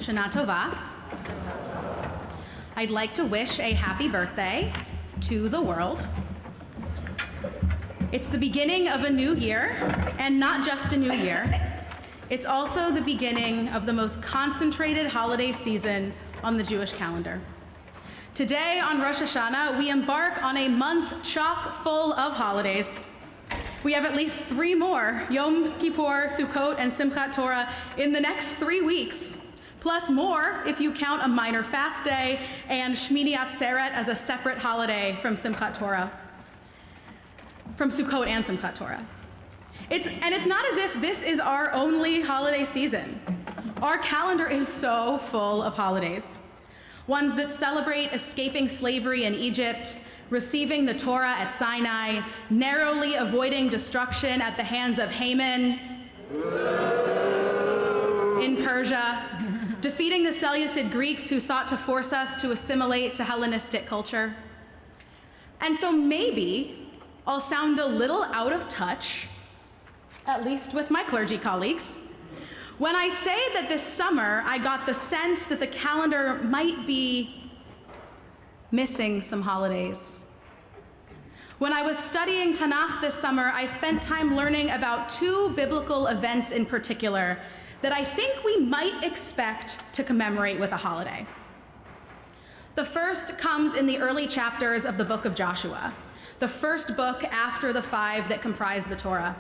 Shana Tova. I'd like to wish a happy birthday to the world. It's the beginning of a new year, and not just a new year. It's also the beginning of the most concentrated holiday season on the Jewish calendar. Today on Rosh Hashanah, we embark on a month chock full of holidays. We have at least 3 more, Yom Kippur, Sukkot, and Simchat Torah, in the next 3 weeks, plus more if you count a minor fast day and Shmini Atzeret as a separate holiday from Simchat Torah, from Sukkot and Simchat Torah. It's not as if this is our only holiday season. Our calendar is so full of holidays. Ones that celebrate escaping slavery in Egypt, receiving the Torah at Sinai, narrowly avoiding destruction at the hands of Haman in Persia, defeating the Seleucid Greeks who sought to force us to assimilate to Hellenistic culture. And so maybe I'll sound a little out of touch, at least with my clergy colleagues, when I say that this summer I got the sense that the calendar might be missing some holidays. When I was studying Tanakh this summer, I spent time learning about 2 biblical events in particular that I think we might expect to commemorate with a holiday. The first comes in the early chapters of the book of Joshua, the first book after the 5 that comprise the Torah.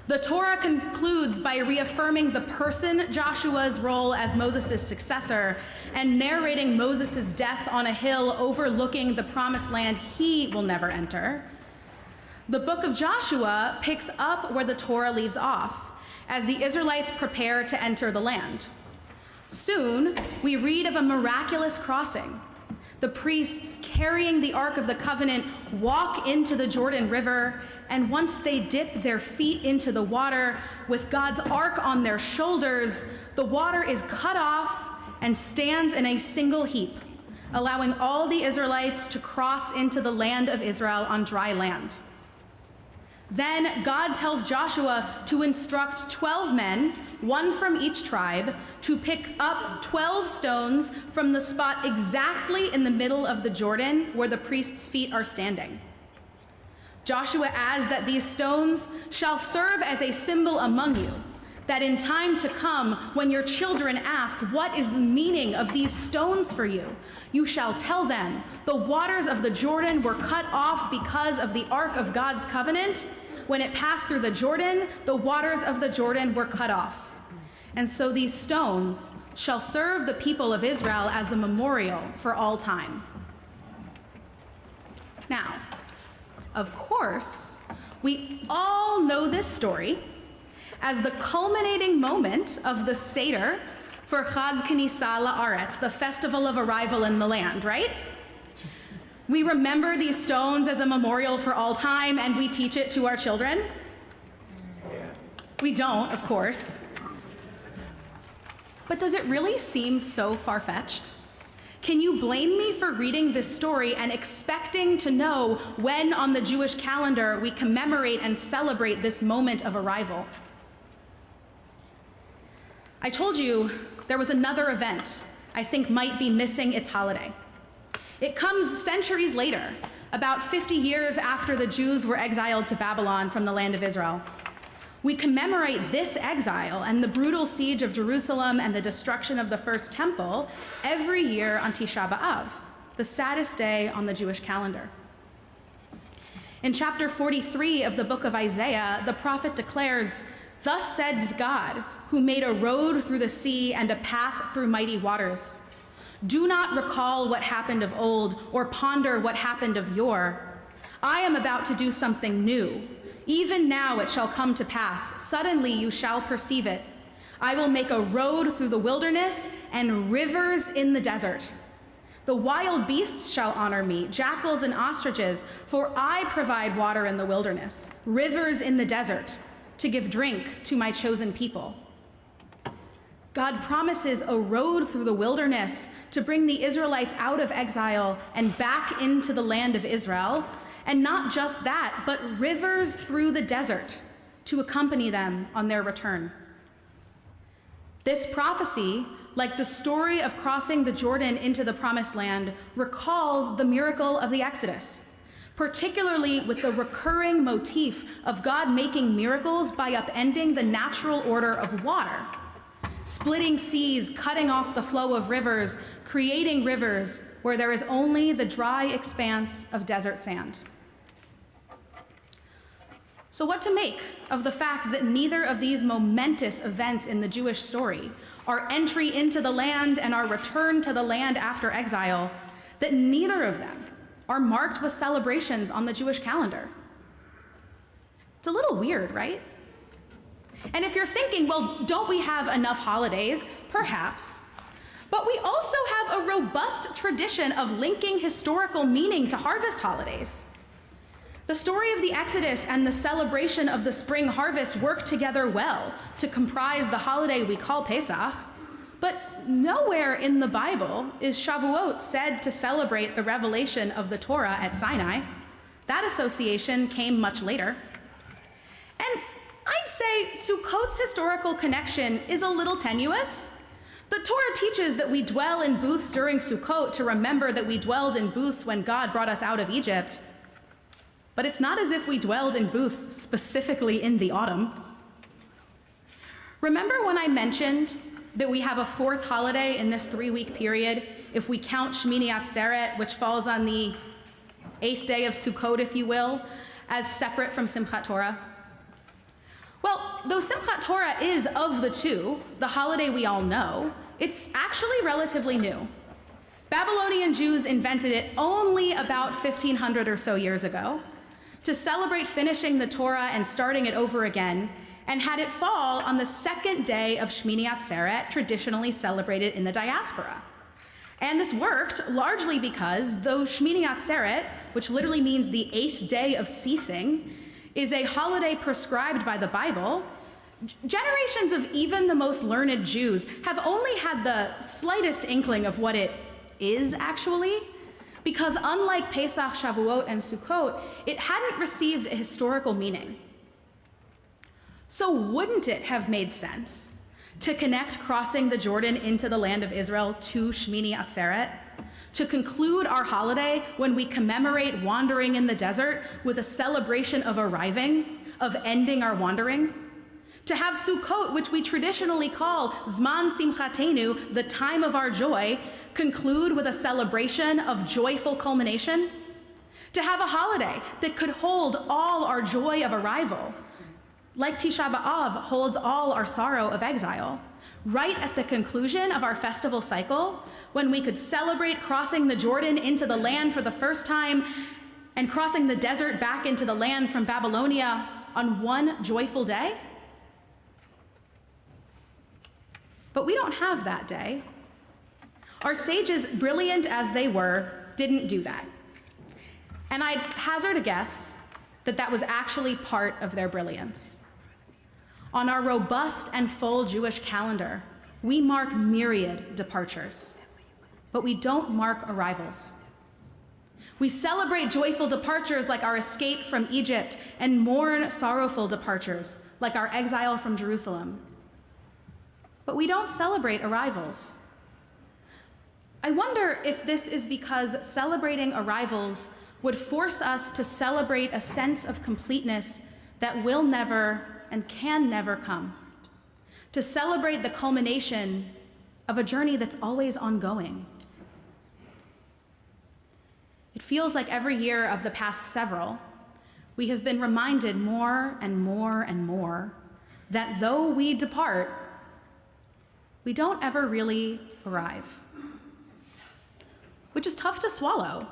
The Torah concludes by reaffirming the person Joshua's role as Moses' successor and narrating Moses' death on a hill overlooking the promised land he will never enter. The book of Joshua picks up where the Torah leaves off as the Israelites prepare to enter the land. Soon, we read of a miraculous crossing. The priests carrying the Ark of the Covenant walk into the Jordan River, and once they dip their feet into the water with God's Ark on their shoulders, the water is cut off and stands in a single heap, allowing all the Israelites to cross into the land of Israel on dry land. Then God tells Joshua to instruct 12 men, 1 from each tribe, to pick up 12 stones from the spot exactly in the middle of the Jordan where the priests' feet are standing. Joshua adds that these stones shall serve as a symbol among you, that in time to come, when your children ask, "What is the meaning of these stones for you?" you shall tell them, "The waters of the Jordan were cut off because of the Ark of God's covenant. When it passed through the Jordan, the waters of the Jordan were cut off. And so these stones shall serve the people of Israel as a memorial for all time." Now, of course, we all know this story as the culminating moment of the Seder for Chag Knisa La'aretz, the festival of arrival in the land, right? We remember these stones as a memorial for all time, and we teach it to our children. We don't, of course. But does it really seem so far-fetched? Can you blame me for reading this story and expecting to know when on the Jewish calendar we commemorate and celebrate this moment of arrival? I told you there was another event I think might be missing its holiday. It comes centuries later, about 50 years after the Jews were exiled to Babylon from the land of Israel. We commemorate this exile and the brutal siege of Jerusalem and the destruction of the first temple every year on Tisha B'Av, the saddest day on the Jewish calendar. In chapter 43 of the book of Isaiah, the prophet declares, "Thus says God, who made a road through the sea and a path through mighty waters. Do not recall what happened of old or ponder what happened of yore. I am about to do something new. Even now it shall come to pass. Suddenly you shall perceive it. I will make a road through the wilderness and rivers in the desert. The wild beasts shall honor me, jackals and ostriches, for I provide water in the wilderness, rivers in the desert, to give drink to my chosen people." God promises a road through the wilderness to bring the Israelites out of exile and back into the land of Israel, and not just that, but rivers through the desert to accompany them on their return. This prophecy like the story of crossing the Jordan into the Promised Land, recalls the miracle of the Exodus, particularly with the recurring motif of God making miracles by upending the natural order of water, splitting seas, cutting off the flow of rivers, creating rivers where there is only the dry expanse of desert sand. So what to make of the fact that neither of these momentous events in the Jewish story, our entry into the land and our return to the land after exile, that neither of them are marked with celebrations on the Jewish calendar? It's a little weird, right? And if you're thinking, well, don't we have enough holidays? Perhaps. But we also have a robust tradition of linking historical meaning to harvest holidays. The story of the Exodus and the celebration of the spring harvest work together well to comprise the holiday we call Pesach, but nowhere in the Bible is Shavuot said to celebrate the revelation of the Torah at Sinai. That association came much later. And I'd say Sukkot's historical connection is a little tenuous. The Torah teaches that we dwell in booths during Sukkot to remember that we dwelled in booths when God brought us out of Egypt. But it's not as if we dwelled in booths specifically in the autumn. Remember when I mentioned that we have a fourth holiday in this 3-week period if we count Shmini Atzeret, which falls on the 8th day of Sukkot, if you will, as separate from Simchat Torah? Well, though Simchat Torah is, of the two, the holiday we all know, it's actually relatively new. Babylonian Jews invented it only about 1,500 or so years ago to celebrate finishing the Torah and starting it over again, and had it fall on the second day of Shmini Atzeret, traditionally celebrated in the diaspora. And this worked largely because though Shmini Atzeret, which literally means the 8th day of ceasing, is a holiday prescribed by the Bible, generations of even the most learned Jews have only had the slightest inkling of what it is actually, because unlike Pesach, Shavuot, and Sukkot, it hadn't received a historical meaning. So wouldn't it have made sense to connect crossing the Jordan into the land of Israel to Shmini Atzeret, to conclude our holiday when we commemorate wandering in the desert with a celebration of arriving, of ending our wandering? To have Sukkot, which we traditionally call Zman Simchatenu, the time of our joy, conclude with a celebration of joyful culmination? To have a holiday that could hold all our joy of arrival, like Tisha B'Av holds all our sorrow of exile, right at the conclusion of our festival cycle, when we could celebrate crossing the Jordan into the land for the first time and crossing the desert back into the land from Babylonia on one joyful day? But we don't have that day. Our sages, brilliant as they were, didn't do that. And I'd hazard a guess that that was actually part of their brilliance. On our robust and full Jewish calendar, we mark myriad departures, but we don't mark arrivals. We celebrate joyful departures like our escape from Egypt and mourn sorrowful departures like our exile from Jerusalem. But we don't celebrate arrivals. I wonder if this is because celebrating arrivals would force us to celebrate a sense of completeness that will never and can never come, to celebrate the culmination of a journey that's always ongoing. It feels like every year of the past several, we have been reminded more and more and more that though we depart, we don't ever really arrive, which is tough to swallow,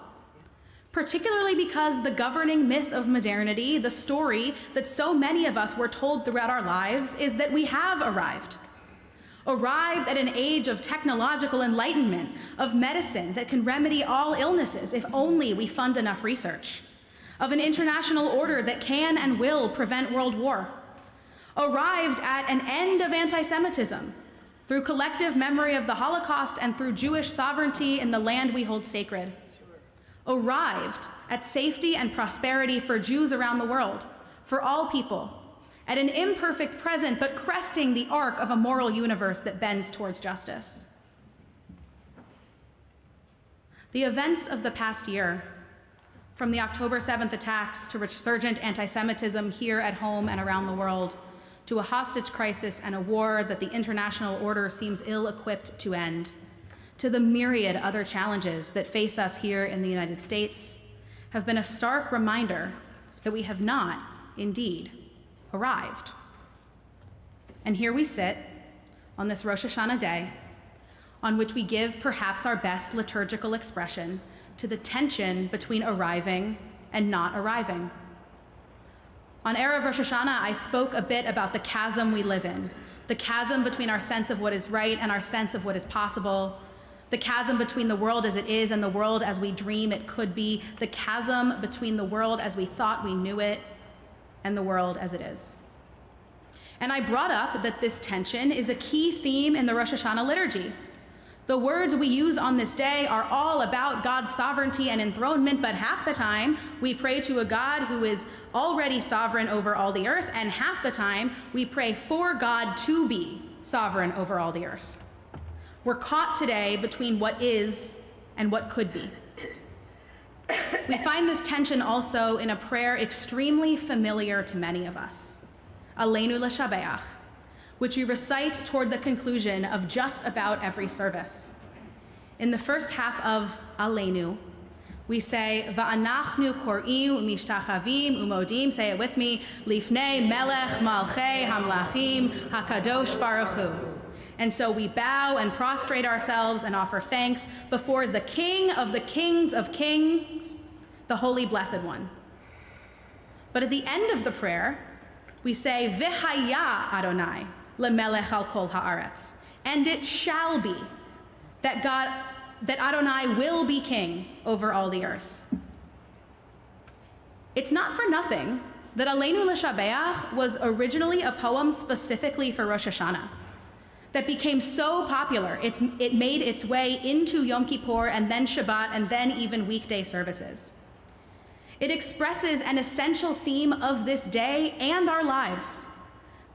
particularly because the governing myth of modernity, the story that so many of us were told throughout our lives, is that we have arrived at an age of technological enlightenment, of medicine that can remedy all illnesses if only we fund enough research, of an international order that can and will prevent world war, arrived at an end of anti-Semitism, through collective memory of the Holocaust and through Jewish sovereignty in the land we hold sacred. Arrived at safety and prosperity for Jews around the world, for all people, at an imperfect present but cresting the arc of a moral universe that bends towards justice. The events of the past year, from the October 7th attacks to resurgent anti-Semitism here at home and around the world, to a hostage crisis and a war that the international order seems ill-equipped to end, to the myriad other challenges that face us here in the United States, have been a stark reminder that we have not, indeed, arrived. And here we sit on this Rosh Hashanah day, on which we give perhaps our best liturgical expression to the tension between arriving and not arriving. On Erev Rosh Hashanah, I spoke a bit about the chasm we live in, the chasm between our sense of what is right and our sense of what is possible, the chasm between the world as it is and the world as we dream it could be, the chasm between the world as we thought we knew it and the world as it is. And I brought up that this tension is a key theme in the Rosh Hashanah liturgy. The words we use on this day are all about God's sovereignty and enthronement, but half the time we pray to a God who is already sovereign over all the earth, and half the time we pray for God to be sovereign over all the earth. We're caught today between what is and what could be. We find this tension also in a prayer extremely familiar to many of us, Aleinu L'Shabeach, which we recite toward the conclusion of just about every service. In the first half of Aleinu, we say, Va'anachnu kor'im u'mishtachavim u'modim, say it with me, Lifnei melech malchei hamlachim hakadosh baruch hu. And so we bow and prostrate ourselves and offer thanks before the King of Kings, the Holy Blessed One. But at the end of the prayer, we say, V'haya Adonai, lemelech al kol haaretz, and it shall be that Adonai will be king over all the earth. It's not for nothing that Aleinu L'Shabeach was originally a poem specifically for Rosh Hashanah that became so popular. It made its way into Yom Kippur and then Shabbat and then even weekday services. It expresses an essential theme of this day and our lives,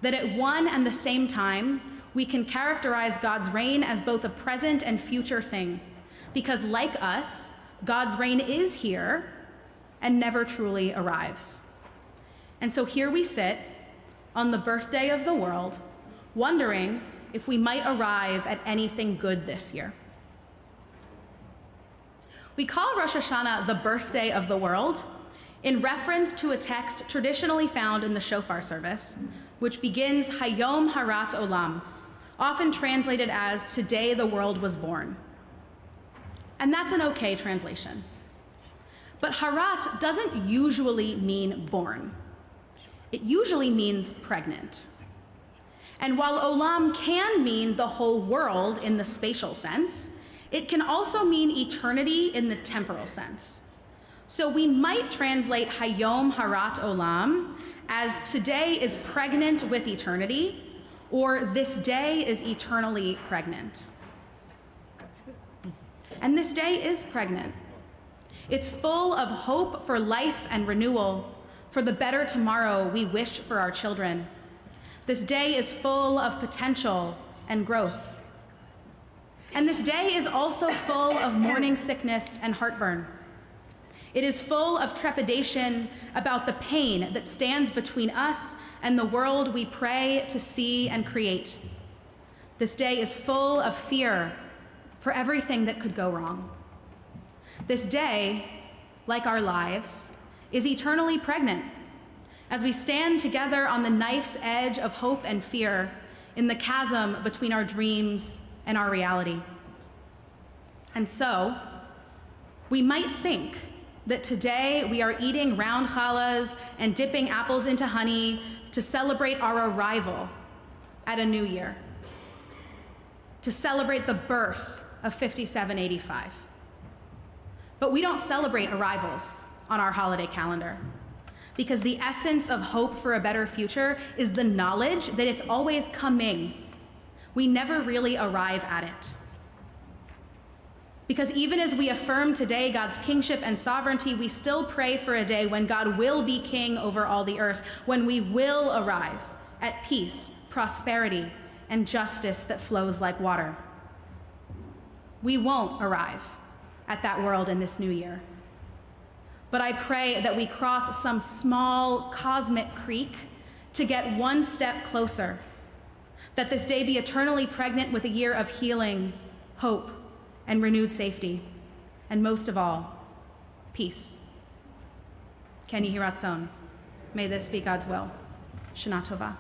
that at one and the same time, we can characterize God's reign as both a present and future thing, because like us, God's reign is here and never truly arrives. And so here we sit on the birthday of the world, wondering if we might arrive at anything good this year. We call Rosh Hashanah the birthday of the world in reference to a text traditionally found in the shofar service, which begins Hayom Harat Olam, often translated as today the world was born. And that's an okay translation. But Harat doesn't usually mean born. It usually means pregnant. And while Olam can mean the whole world in the spatial sense, it can also mean eternity in the temporal sense. So we might translate Hayom Harat Olam as today is pregnant with eternity, or this day is eternally pregnant. And this day is pregnant. It's full of hope for life and renewal, for the better tomorrow we wish for our children. This day is full of potential and growth. And this day is also full of morning sickness and heartburn. It is full of trepidation about the pain that stands between us and the world we pray to see and create. This day is full of fear for everything that could go wrong. This day, like our lives, is eternally pregnant as we stand together on the knife's edge of hope and fear in the chasm between our dreams and our reality. And so, we might think that today we are eating round challahs and dipping apples into honey to celebrate our arrival at a new year, to celebrate the birth of 5785. But we don't celebrate arrivals on our holiday calendar, because the essence of hope for a better future is the knowledge that it's always coming. We never really arrive at it. Because even as we affirm today God's kingship and sovereignty, we still pray for a day when God will be king over all the earth, when we will arrive at peace, prosperity, and justice that flows like water. We won't arrive at that world in this new year. But I pray that we cross some small cosmic creek to get one step closer, that this day be eternally pregnant with a year of healing, hope, and renewed safety, and most of all, peace. Ken Yehi Ratzon. May this be God's will. Shana Tova.